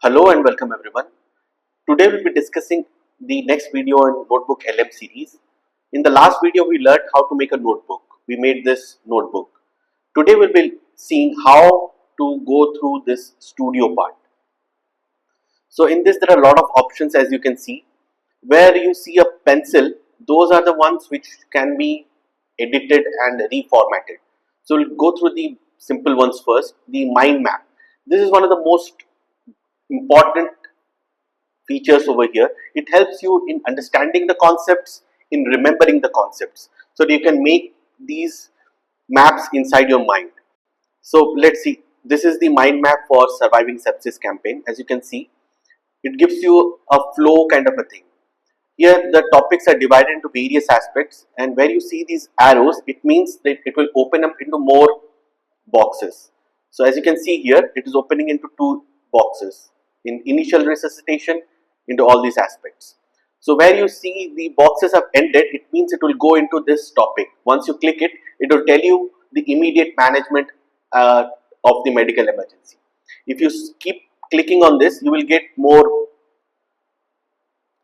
Hello and welcome everyone. Today we'll be discussing the next video in NotebookLM series. In the last video we learned how to make a notebook. We made this notebook. Today we'll be seeing how to go through this studio part. So in this there are a lot of options, as you can see. Where you see a pencil, those are the ones which can be edited and reformatted. So we'll go through the simple ones first. The mind map. This is one of the most important features over here. It helps you in understanding the concepts, in remembering the concepts, so that you can make these maps inside your mind. So let's see, this is the mind map for surviving sepsis campaign. As you can see, it gives you a flow kind of a thing. Here the topics are divided into various aspects, and where you see these arrows, it means that it will open up into more boxes. So as you can see here, it is opening into two boxes, in initial resuscitation, into all these aspects. So where you see the boxes have ended, it means it will go into this topic. Once you click it, it will tell you the immediate management of the medical emergency. If you keep clicking on this, you will get more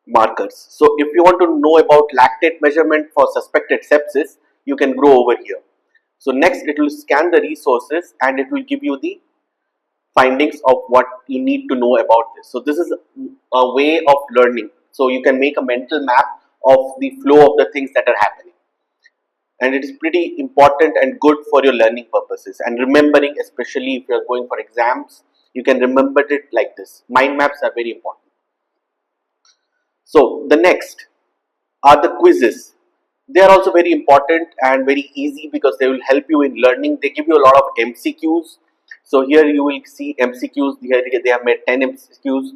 markers. So if you want to know about lactate measurement for suspected sepsis, you can go over here. So next it will scan the resources and it will give you the findings of what you need to know about this. So this is a way of learning. So you can make a mental map of the flow of the things that are happening. And it is pretty important and good for your learning purposes. And remembering, especially if you are going for exams, you can remember it like this. Mind maps are very important. So the next are the quizzes. They are also very important and very easy because they will help you in learning. They give you a lot of MCQs. So here you will see MCQs. Here they have made 10 MCQs.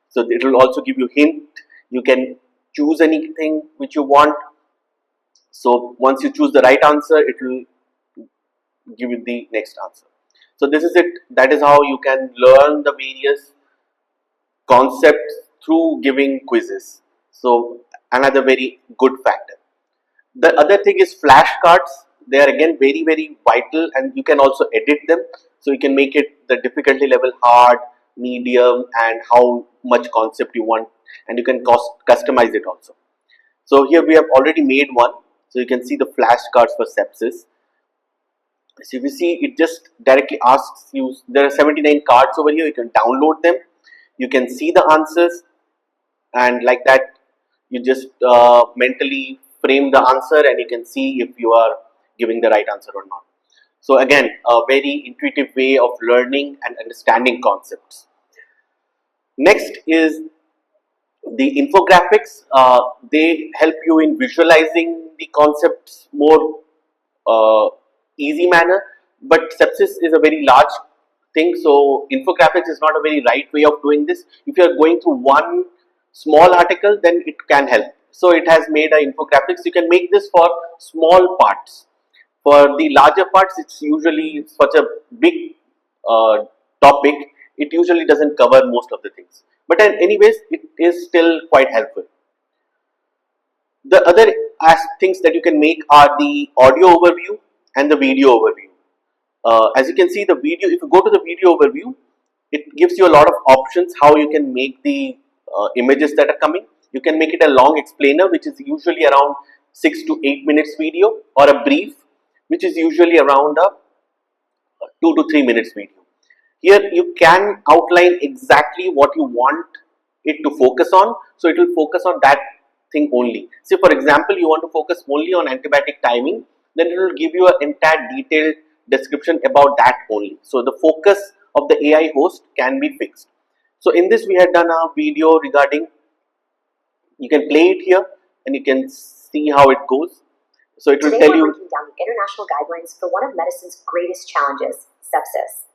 So it will also give you hint. You can choose anything which you want. So once you choose the right answer, it will give you the next answer. So this is it. That is how you can learn the various concepts through giving quizzes. So another very good factor. The other thing is flashcards. They are again very vital, and you can also edit them. So you can make it the difficulty level hard, medium, and how much concept you want, and you can customize it also. So here we have already made one. So you can see the flashcards for sepsis. So if you see, it just directly asks you, there are 79 cards over here. You can download them. You can see the answers, and like that you just mentally frame the answer and you can see if you are giving the right answer or not. So again, a very intuitive way of learning and understanding concepts. Next is the infographics. They help you in visualizing the concepts more easy manner, but sepsis is a very large thing, so infographics is not a very right way of doing this. If you are going through one small article, then it can help. So it has made an infographics. You can make this for small parts. For the larger parts, it's usually such a big topic, it usually doesn't cover most of the things. But anyways, it is still quite helpful. The other things that you can make are the audio overview and the video overview. As you can see, the video, if you go to the video overview, it gives you a lot of options how you can make the images that are coming. You can make it a long explainer, which is usually around 6 to 8 minutes video, or a brief, which is usually around a 2 to 3 minutes video. Here you can outline exactly what you want it to focus on, so it will focus on that thing only. Say for example, you want to focus only on antibiotic timing, then it will give you an entire detailed description about that only. So the focus of the AI host can be fixed. So in this we had done a video regarding, you can play it here and you can see how it goes. So it will tell you. Today we're breaking down the international guidelines for one of medicine's greatest challenges, sepsis.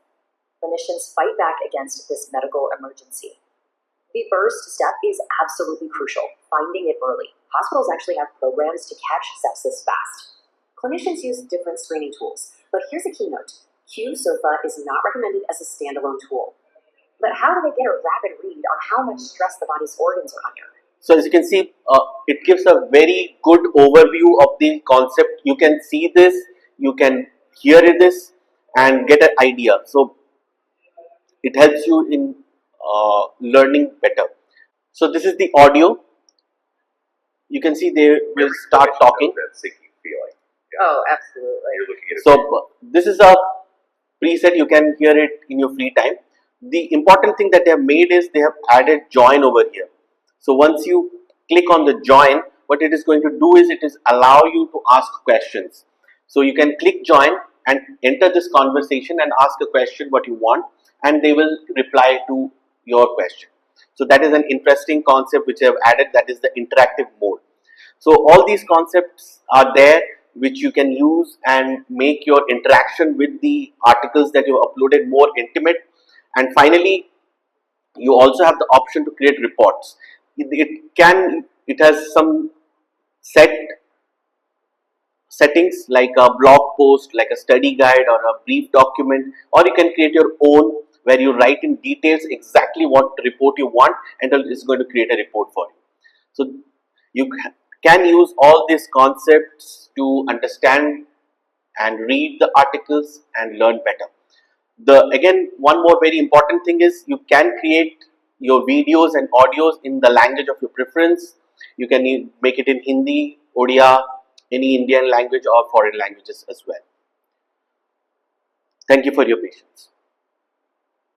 Clinicians fight back against this medical emergency. The first step is absolutely crucial, finding it early. Hospitals actually have programs to catch sepsis fast. Clinicians use different screening tools, but here's a keynote. Q-SOFA is not recommended as a standalone tool. But how do they get a rapid read on how much stress the body's organs are under? So as you can see, it gives a very good overview of the concept. You can see this, you can hear this and get an idea. So it helps you in learning better. So this is the audio. You can see they will start talking. That sinking feeling. Oh, absolutely. You're looking at it. So this is a preset. You can hear it in your free time. The important thing that they have made is they have added join over here. So once you click on the join, what it is going to do is it is allow you to ask questions. So you can click join and enter this conversation and ask a question what you want, and they will reply to your question. So that is an interesting concept which I have added, that is the interactive mode. So all these concepts are there which you can use and make your interaction with the articles that you have uploaded more intimate. And finally, you also have the option to create reports. It has some settings like a blog post, like a study guide or a brief document, or you can create your own where you write in details exactly what report you want, and it's going to create a report for you. So you can use all these concepts to understand and read the articles and learn better. Again, one more very important thing is you can create your videos and audios in the language of your preference. You can make it in Hindi, Odia, any Indian language or foreign languages as well. Thank you for your patience.